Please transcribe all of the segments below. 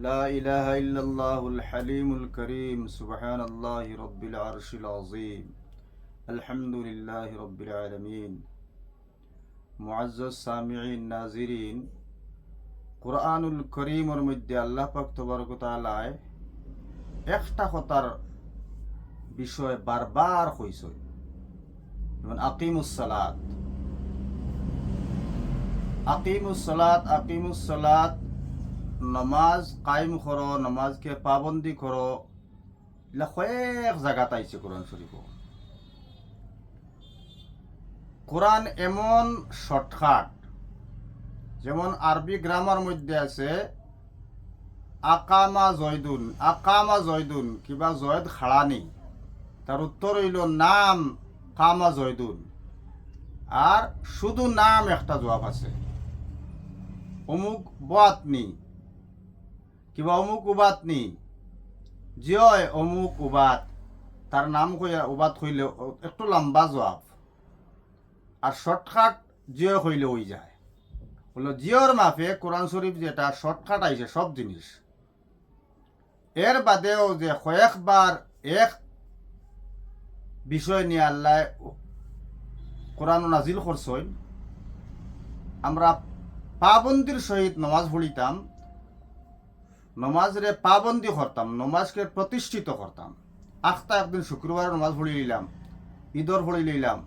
لا إله إلا الله الحليم الكريم سبحان الله رب العرش العظيم الحمد لله رب العالمين মুআজ্জাজ সামিঈন নাজিরিন কুরআনুল করিমের মধ্যে আল্লাহ পাক তবারক ওয়া তাআলা একটা কথার বিষয় বারবার কইছে, যেমন আকিমুস সালাত নমাজ কায়েম করো, নমাজকে পাবন্দি করো। এগুলা কয়েক জায়গাত আইছে কোরআন শরীফ। কোরআন এমন শর্টকাট, যেমন আরবি গ্রামার মধ্যে আছে আকামা জয়দুন কিবা জয়দ খাড়ানি, তার উত্তর হইল নাম কামা জয়দুন। আর শুধু নাম একটা জবাব আছে, অমুক বাতনি কিবা অমুক উবাতনি, জয় অমুক উবাত, তার নাম কইয়া উবাত হইলে একটু লম্বা জবাব। আর শর্টকাট জিও হইলে ওই যায় হলো জিওর মাফে কোরআন শরীফ যেটা শর্টকাট আইছে সব জিনিস। এর বাদেও যে কয়েকবার এক বিষয় নিয়ে আল্লাহ কোরআন নাজিল করছেন, আমরা পাবন্দির সহিত নমাজ পড়িতাম, নমাজরে পাবন্দি করতাম, নমাজকে প্রতিষ্ঠিত করতাম। আখতা একদিন শুক্রবার নমাজ পড়ি লইলাম, ঈদর পড়ি লইলাম,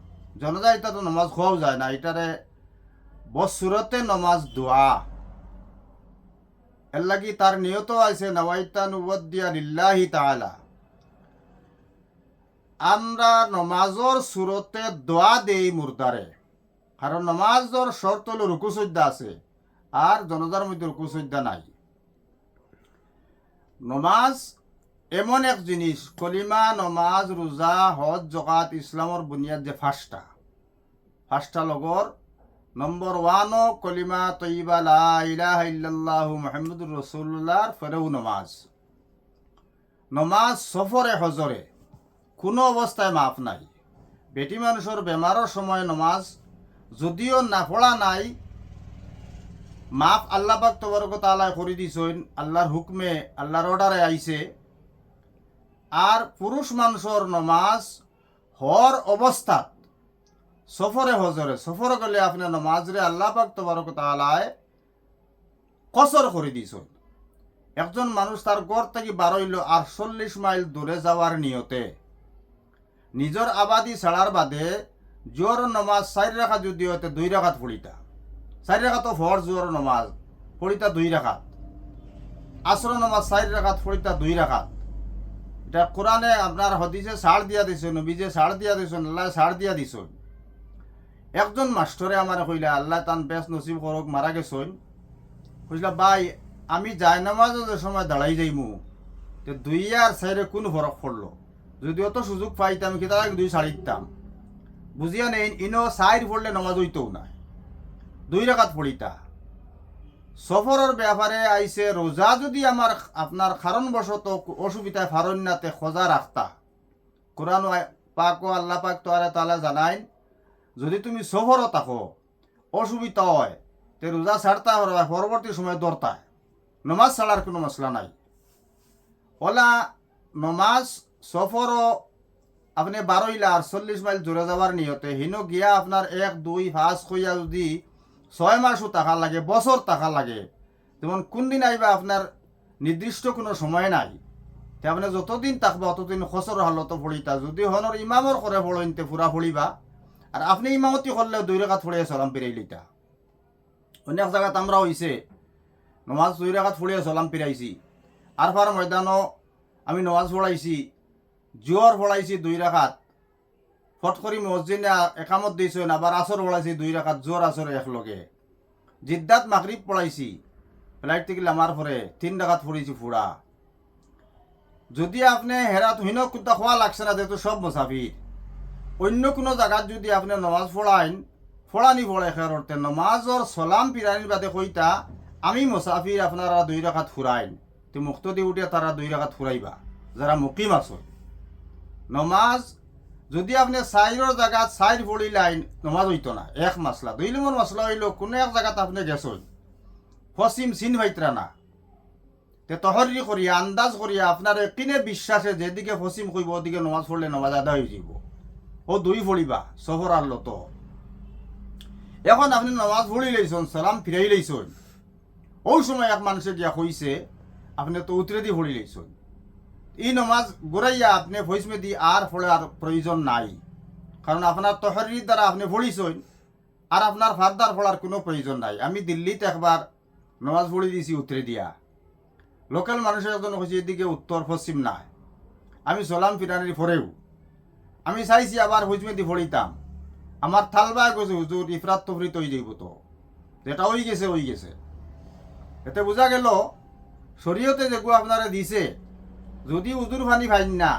জনজা এটা তো নমাজ খোয়াও যায় না, এটারে বসুরতে নমাজ দোয়া। এর লাগি তার নিয়ত আছে নওয়াইতা নুবদ্দিয়া লিল্লাহি তাআলা। আমরা নমাজর সুরতে দোয়া দেই মুর্দারে, কারণ নমাজর শর্ত হলো রুকু সজ্জা আছে, আর জনজার মধ্যে রুকু সজ্জা নাই। নমাজ এমন এক জিনিস, কলিমা, নমাজ, রোজা, হজ, জাকাত, ইসলামর বুনিয়াদ যে ফার্স্টটা লগর নম্বর 1 কলিমা তয়্যিবা লা ইলাহা ইল্লাল্লাহু মুহাম্মাদুর রাসূলুল্লাহর ফরেও নমাজ সফরে হজরে কোনো অবস্থায় মাফ নাই। বেটি মানুষের বেমারের সময় নমাজ যদিও না পড়া নাই, মাফ আল্লাহ পাক তবারক ওয়া তাআলা করে দিছেন, আল্লাহর হুকমে, আল্লাহর অর্ডারে আইছে। আর পুরুষ মানুষের নমাজ হর অবস্থাত সফরে হজরে, সফরে গেলে আপনার নমাজরে আল্লাহ পাক তবারক ওয়া তাআলা কসর করে দিছেন। একজন মানুষ তার ঘর থেকে বার হইল 48 মাইল দূরে যাওয়ার নিয়তে, নিজের আবাদি ছাড়ার বাদে জোর নমাজ 4 রাকাত যদি হতে 2 রাকাত পড়িতা, 4 রাকাত ফরজ জোর নমাজ পড়িতা 2 রাকাত, আসর নমাজ 4 রাকাত পড়িতা 2 রাকাত। এটা কোরআনে আপনার হাদিসে ছাড় দিয়া দিছেন, নবীজে ছাড় দিয়া দিছেন, আল্লাহ ছাড় দিয়া দিছেন। একজন মাস্টরে আমার কইলা, আল্লাহ তান বেশ নসিব করক, মারা গেছেন, কইলা ভাই আমি যাই নামাজের সময় দাঁড়াই যাইমু, তো 2 আর 4 কোন ফরক পড়লো? যদি অত সুযোগ পাইতাম কি তারা 2 ছাড়ি দিতাম, বুঝিয়া নেই। ইনো 4 পড়লে নমাজ হইতেও না, 2 রাকাত পড়িতা। সফরের ব্যাপারে আইছে, রোজা যদি আমার আপনার কারণবশত অসুবিধায় ফারণ্যাতে খোঁজা রাখতা, কোরআন পাক ও আল্লাহ পাক তাআলা জানাইন, যদি তুমি সফরও থাকো, অসুবিধা হয়, তে রোজা ছাড়তা হবে, পরবর্তী সময় দরতা, নমাজ ছাড়ার কোনো মশলা নাই। ওলা নমাজ সফরও আপনি 12 আর 40 মাইল দূরে যাওয়ার নিয়তে হিনো গিয়া আপনার 1, 2, 5 কইয়া যদি 6 মাসও টাকা লাগে, বছর টাকা লাগে, যেমন কোন দিন আইবা আপনার নির্দিষ্ট কোনো সময় নাই, তে আপনি যতদিন থাকবা অতদিন খসর হালত পড়িতা। যদি হনর ইমামর করে পড়ইনতে পুরা পড়িবা, আর আপনি ইমামতি করলেও 2 রাকাত পড়িয়া সালাম ফিরাই লইতা। অনেক জায়গাত আমরা হইছে নমাজ 2 রাকাত পড়িয়া সালাম ফিরাইছি, আর ফার ময়দানও আমি নমাজ পড়াইছি, জোর পড়াইছি 2 রাকাত, ফট করি মসজিদে একামত দিয়েছেন, আবার আসর পড়াইছি 2 রাকাত, জোর আসর একলগে। জিদ্দাত মাগরিব পড়াইছি, ফ্লাইট থেকে নামার পরে 3 রাকাত পড়েছি ফুড়া। যদি আপনি হেরাত হইন কোনটা খোয়া লাগছে না, যেহেতু সব মুসাফির, অন্য কোনো জায়গাত যদি আপনি নমাজ ফড়ানি পড়ে খেরতে নমাজর সলাম পিরানির বাদে কইতা আমি মুসাফির, আপনারা 2 রাকাত ফুরাইন, তো মুক্তদি উঠিয়া তারা 2 রাকাত ফুরাইবা যারা মুকিম আছে। নমাজ যদি আপনি 4 জায়গাত 4 পড়িলাইন, নমাজ হইতো না, এক মাসলা। 2 নম্বর মাসলা হইল কোনো এক জায়গাত আপনি গেছেন, পশ্চিম চিন ভাইতরা না, তে তহরি করিয়া আন্দাজ করিয়া আপনার কিনে বিশ্বাসে যেদিকে ফসিম কইব ওদিকে নমাজ পড়লে নমাজ আদা হয়ে যাব। ও দুই পড়িবা সফর আর লত। এখন আপনি নমাজ পড়ি লইছেন, সালাম ফিরাই লইছেন, ওই সময় এক মানুষে গিয়া কইছে আপনি তো উতরে দি পড়ি লইছেন, এই নমাজ গোড়াইয়া আপনি ভইসমে দি আর পড়ার প্রয়োজন নাই, কারণ আপনার তহরির দ্বারা আপনি পড়িছেন আর আপনার ফারদার পড়ার কোনো প্রয়োজন নাই। আমি দিল্লিতে একবার নমাজ পড়ি দিছি উতরে দিয়া, লোকাল মানুষের একজন কইছে এদিকে উত্তর পশ্চিম নাই, আমি সালাম ফিরানির পরেও আমি চাইছি আবার ভইসমে দি পড়িতাম, আমার থালবায় গেছে হুজুর ইফরাত তফরিত হয়ে যাইব, তো যেটা হয়ে গেছে। এতে বোঝা গেল শরীয়তে যেগুলো আপনারা দিছে যদি উজুর ফানি ফাইন না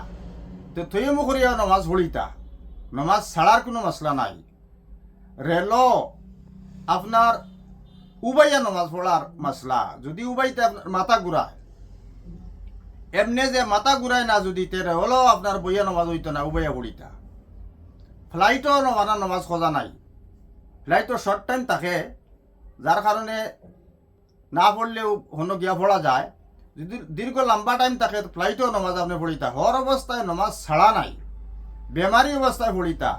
তো থইয়ে মুখরিয়া নমাজ পড়িতা, নমাজ ছাড়ার কোনো মশলা নাই। রেল আপনার উবাইয়া নমাজ পড়ার মশলা, যদি উবাইতে আপনার মাথা ঘুরায়, এমনি যে মাথা ঘুরায় না যদি তে রেল আপনার বইয়া নমাজ হইতো না, উবাইয়া পড়িতা। ফ্লাইটও নমানা নমাজ খোঁজা নাই, ফ্লাইটও শর্ট টাইম থাকে, যার কারণে না পড়লেও হনো গিয়া পড়া যায়। যদি দীর্ঘ লম্বা টাইম থাকে ফ্লাইটও নমাজ আপনি পড়িতা, হর অবস্থায় নমাজ ছাড়া নাই, বেমারি অবস্থায় পড়িতা,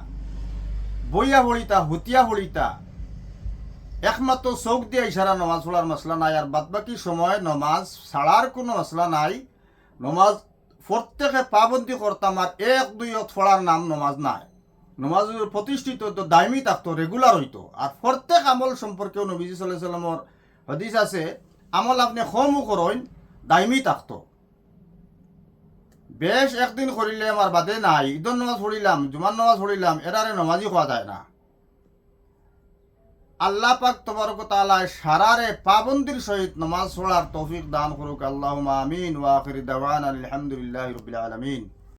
বইয়া পড়িতা, হুতিয়া পড়িতা, একমাত্র চোখ দিয়ে ইশারা নমাজ পড়ার মশলা নাই, আর বাদবাকি সময় নমাজ ছাড়ার কোনো মশলা নাই। নমাজ প্রত্যেকে পাবন্দি করতাম, আর এক দুই পড়ার নাম নমাজ নাই। নমাজ প্রতিষ্ঠিত তো দায়মি থাকতো, রেগুলার হইতো। আর প্রত্যেক আমল সম্পর্কেও নবীজি সাল্লাল্লাহু আলাইহি ওয়াসাল্লামর হাদিস আছে, আমল আপনি কমও করেন দায়মি থাকতো। বেশ একদিন করিলে আমার বাদে নাই, ঈদর নমাজ পড়িলাম, জুমার নমাজ পড়িলাম, এরারে নমাজই খাওয়া যায় না। আল্লাহ পাক তবারক ওয়া তাআলা সারারে পাবন্দির সহিত নমাজ পড়ার তৌফিক দান করুক। আল্লাহুম্মা আমিন। ওয়া আখিরু দাওয়ানা আলহামদুলিল্লাহি রাব্বিল আলামিন।